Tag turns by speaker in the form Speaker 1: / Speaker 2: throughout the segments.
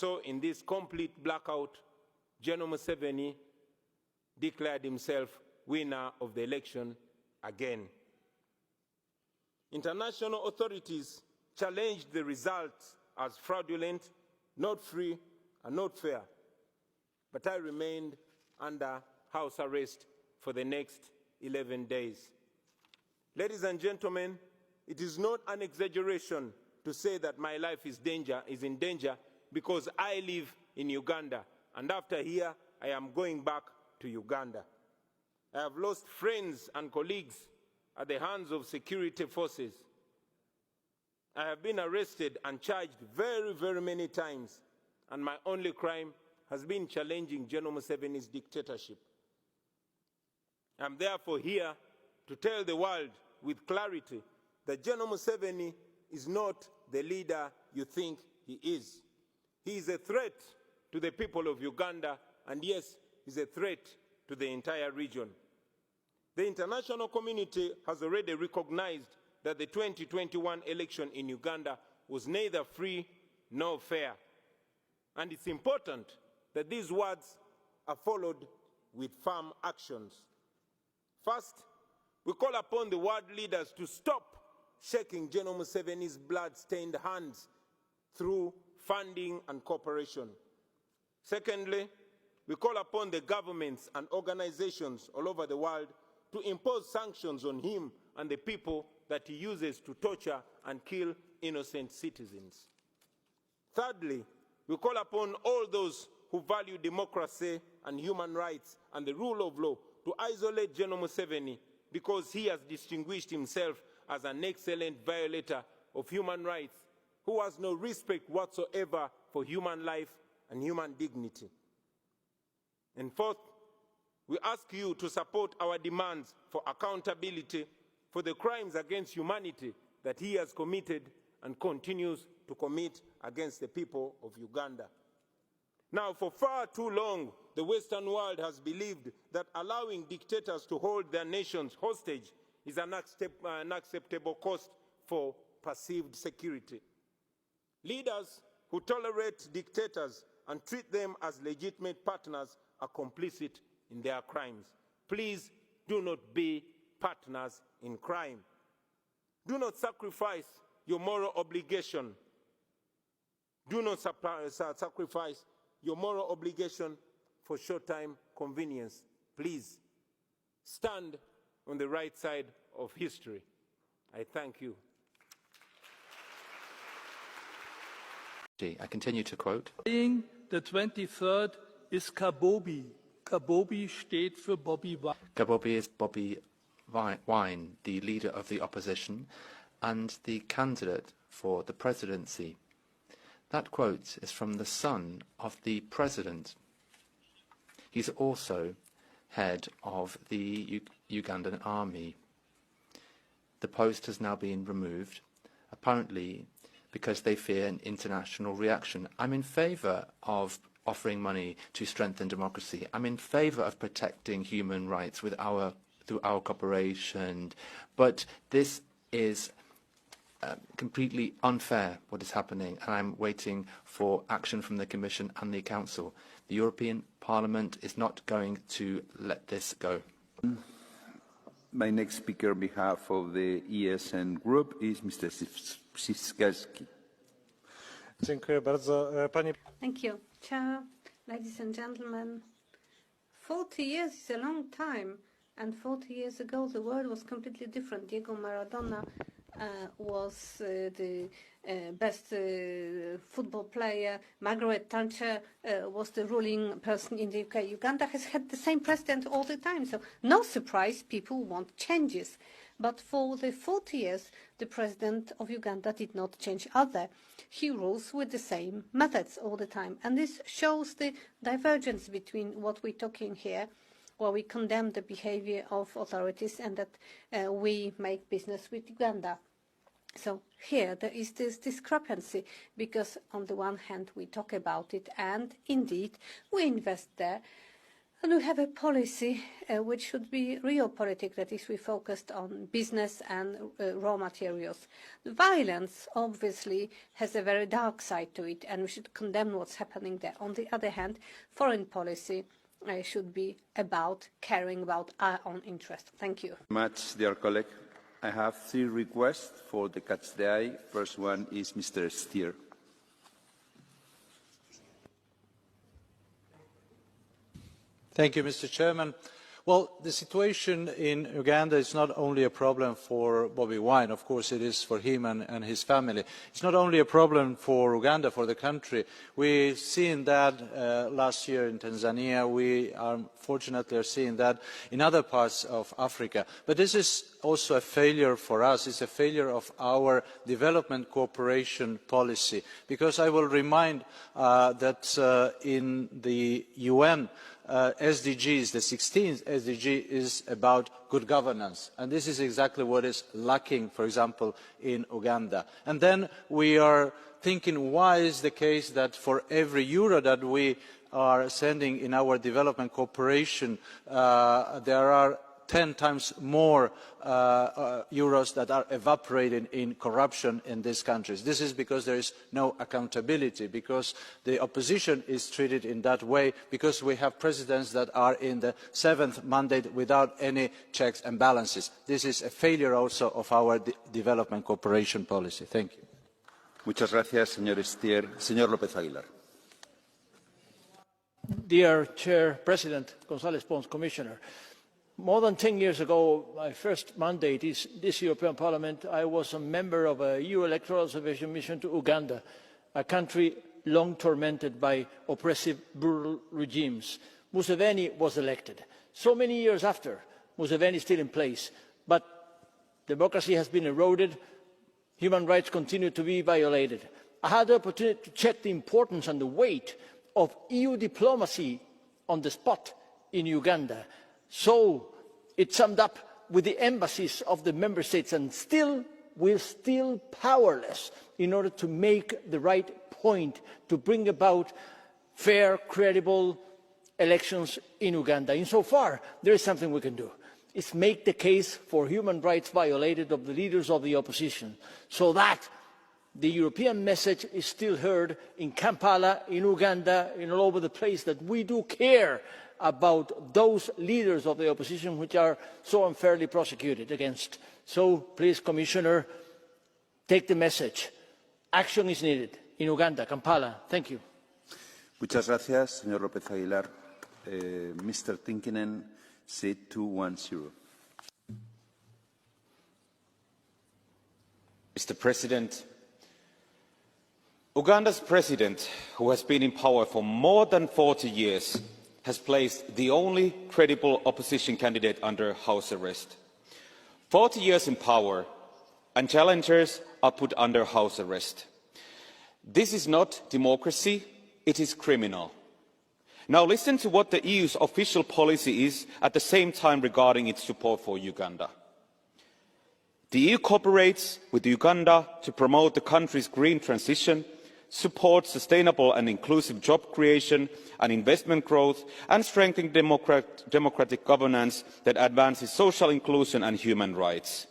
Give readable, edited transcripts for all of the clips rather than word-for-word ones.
Speaker 1: so in this complete blackout, General Museveni declared himself winner of the election again. International authorities challenged the results as fraudulent, not free, and not fair. But I remained under house arrest for the next 11 days. Ladies and gentlemen, it is not an exaggeration to say that my life is in danger because I live in Uganda, and after here, I am going back to Uganda. I have lost friends and colleagues at the hands of security forces. I have been arrested and charged very, very many times, and my only crime has been challenging General Museveni's dictatorship. I am therefore here to tell the world with clarity that General Museveni is not the leader you think he is. He is a threat to the people of Uganda, and yes, he's a threat to the entire region. The international community has already recognized that the 2021 election in Uganda was neither free nor fair. And it's important that these words are followed with firm actions. First, we call upon the world leaders to stop shaking General Museveni's blood-stained hands through funding and cooperation. Secondly, we call upon the governments and organizations all over the world to impose sanctions on him and the people that he uses to torture and kill innocent citizens. Thirdly, we call upon all those who value democracy and human rights and the rule of law to isolate General Museveni because he has distinguished himself as an excellent violator of human rights who has no respect whatsoever for human life and human dignity. And fourth, we ask you to support our demands for accountability for the crimes against humanity that he has committed and continues to commit against the people of Uganda. Now, for far too long, the Western world has believed that allowing dictators to hold their nations hostage is an unacceptable cost for perceived security. Leaders who tolerate dictators and treat them as legitimate partners are complicit in their crimes. Please do not be partners in crime. Do not sacrifice your moral obligation. Do not sacrifice your moral obligation for short-time convenience. Please stand on the right side of history. I thank you.
Speaker 2: I continue to quote.
Speaker 3: The 23rd is Kabobi. Kabobi steht für Bobby Wine.
Speaker 2: Gabobi is Bobby Wine, the leader of the opposition and the candidate for the presidency. That quote is from the son of the president. He's also head of the Ugandan army. The post has now been removed, apparently because they fear an international reaction. I'm in favour of offering money to strengthen democracy. I'm in favour of protecting human rights through our cooperation, but this is completely unfair, what is happening, and I'm waiting for action from the Commission and the Council. The European Parliament is not going to let this go.
Speaker 4: My next speaker on behalf of the ESN group is Mr. Siskowski.
Speaker 5: Thank you, Chair, ladies and gentlemen. 40 years is a long time, and 40 years ago the world was completely different. Diego Maradona was the best football player. Margaret Thatcher was the ruling person in the UK. Uganda has had the same president all the time, so no surprise people want changes. But for the 40 years, the president of Uganda did not change either. He rules with the same methods all the time. And this shows the divergence between what we're talking here, where we condemn the behavior of authorities and that we make business with Uganda. So here there is this discrepancy, because on the one hand we talk about it and indeed we invest there And we have a policy which should be realpolitik, that is, we focused on business and raw materials. The violence, obviously, has a very dark side to it, and we should condemn what's happening there. On the other hand, foreign policy should be about caring about our own interests. Thank you.
Speaker 4: Much, dear colleague. I have 3 requests for the catch the eye. First one is Mr. Stier.
Speaker 6: Thank you, Mr. Chairman. Well, the situation in Uganda is not only a problem for Bobi Wine. Of course, it is for him and his family. It's not only a problem for Uganda, for the country. We've seen that last year in Tanzania. We unfortunately are seeing that in other parts of Africa. But this is also a failure for us. It's a failure of our development cooperation policy. Because I will remind that in the UN, SDGs, the 16th SDG is about good governance, and this is exactly what is lacking, for example, in Uganda. And then we are thinking, why is the case that for every euro that we are sending in our development cooperation, there are 10 times more euros that are evaporating in corruption in these countries. This is because there is no accountability, because the opposition is treated in that way, because we have presidents that are in the 7th mandate without any checks and balances. This is a failure also of our development cooperation policy. Thank you.
Speaker 4: Muchas gracias, señor Stier. Señor López Aguilar.
Speaker 7: Dear Chair, President, González Pons, Commissioner, more than 10 years ago, my first mandate is this European Parliament. I was a member of a EU electoral observation mission to Uganda, a country long tormented by oppressive, brutal regimes. Museveni was elected. So many years after, Museveni is still in place, but democracy has been eroded, human rights continue to be violated. I had the opportunity to check the importance and the weight of EU diplomacy on the spot in Uganda. So it summed up with the embassies of the member states, and still we're still powerless in order to make the right point to bring about fair, credible elections in Uganda. Insofar, there is something we can do. It's make the case for human rights violated of the leaders of the opposition, so that the European message is still heard in Kampala, in Uganda, and all over the place, that we do care about those leaders of the opposition which are so unfairly prosecuted against. So please, Commissioner, take the message. Action is needed in Uganda, Kampala. Thank you.
Speaker 4: Muchas gracias, señor López Aguilar. Mr. Tinkinen, C210.
Speaker 8: Mr. President, Uganda's president, who has been in power for more than 40 years, has placed the only credible opposition candidate under house arrest. 40 years in power, and challengers are put under house arrest. This is not democracy, it is criminal. Now listen to what the EU's official policy is at the same time regarding its support for Uganda. The EU cooperates with Uganda to promote the country's green transition, support sustainable and inclusive job creation and investment growth, and strengthen democratic governance that advances social inclusion and human rights.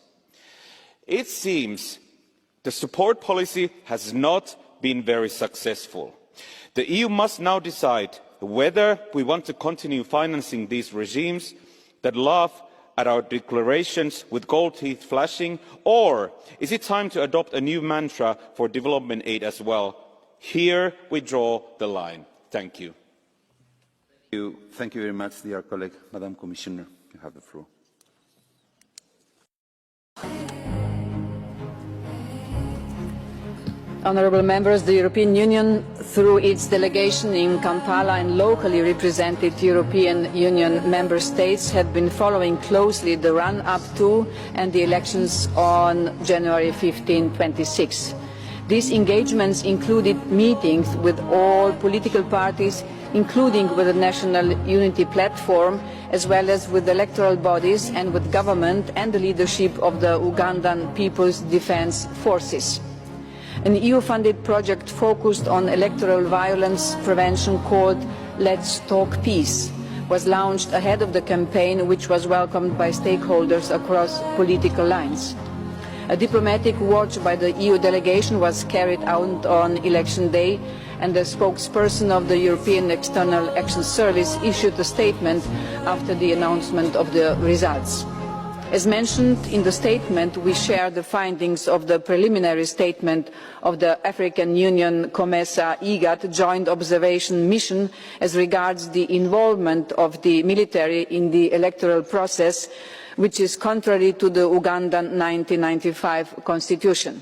Speaker 8: It seems the support policy has not been very successful. The EU must now decide whether we want to continue financing these regimes that laugh at our declarations with gold teeth flashing, or is it time to adopt a new mantra for development aid as well? Here we draw the line. Thank you.
Speaker 4: Thank you very much, dear colleague. Madam Commissioner, you have the floor.
Speaker 9: Honourable members, the European Union, through its delegation in Kampala and locally represented European Union member states, have been following closely the run-up to and the elections on January 15, 26. These engagements included meetings with all political parties, including with the National Unity Platform, as well as with electoral bodies and with government and the leadership of the Ugandan People's Defence Forces. An EU-funded project focused on electoral violence prevention called Let's Talk Peace was launched ahead of the campaign, which was welcomed by stakeholders across political lines. A diplomatic watch by the EU delegation was carried out on election day, and the spokesperson of the European External Action Service issued a statement after the announcement of the results. As mentioned in the statement, we share the findings of the preliminary statement of the African Union COMESA IGAD Joint Observation Mission as regards the involvement of the military in the electoral process, which is contrary to the Ugandan 1995 constitution.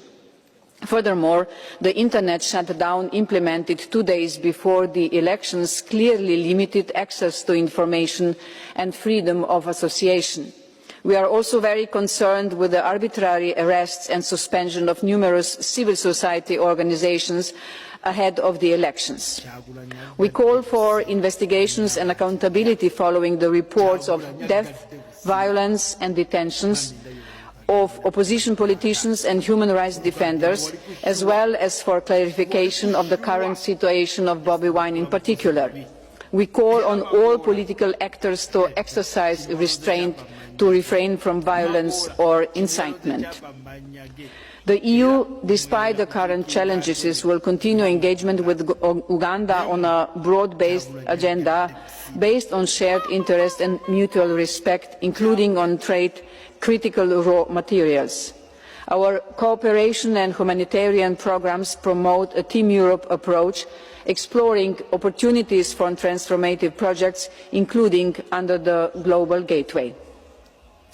Speaker 9: Furthermore, the Internet shutdown implemented 2 days before the elections clearly limited access to information and freedom of association. We are also very concerned with the arbitrary arrests and suspension of numerous civil society organisations ahead of the elections. We call for investigations and accountability following the reports of death, violence and detentions of opposition politicians and human rights defenders, as well as for clarification of the current situation of Bobi Wine in particular. We call on all political actors to exercise restraint, to refrain from violence or incitement. The EU, despite the current challenges, will continue engagement with Uganda on a broad-based agenda based on shared interest and mutual respect, including on trade, critical raw materials. Our cooperation and humanitarian programmes promote a Team Europe approach, exploring opportunities for transformative projects, including under the Global Gateway.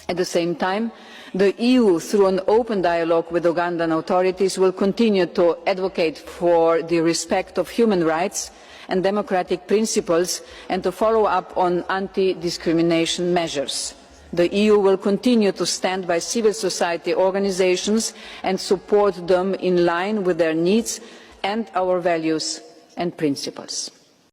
Speaker 9: At the same time, the EU, through an open dialogue with Ugandan authorities, will continue to advocate for the respect of human rights and democratic principles and to follow up on anti-discrimination measures. The EU will continue to stand by civil society organisations and support them in line with their needs and our values and principles.